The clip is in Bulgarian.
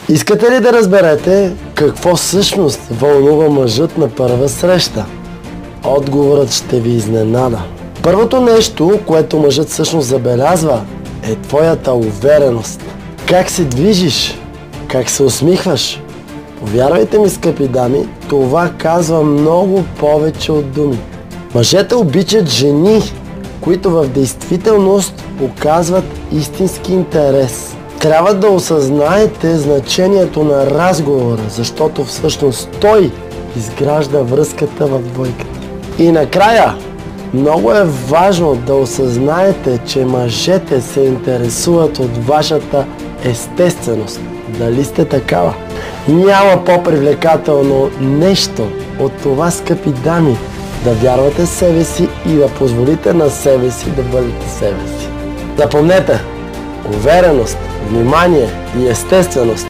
Искате ли да разберете какво всъщност вълнува мъжът на първа среща? Отговорът ще ви изненада. Първото нещо, което мъжът всъщност забелязва, е твоята увереност. Как се движиш? Как се усмихваш? Повярвайте ми, скъпи дами, това казва много повече от думи. Мъжете обичат жени, които в действителност показват истински интерес. Трябва да осъзнаете значението на разговора, защото всъщност той изгражда връзката в двойката. И накрая, много е важно да осъзнаете, че мъжете се интересуват от вашата естественост. Дали сте такава? Няма по-привлекателно нещо от това, скъпи дами, да вярвате в себе си и да позволите на себе си да бъдете себе си. Запомнете, увереност, внимание и естественост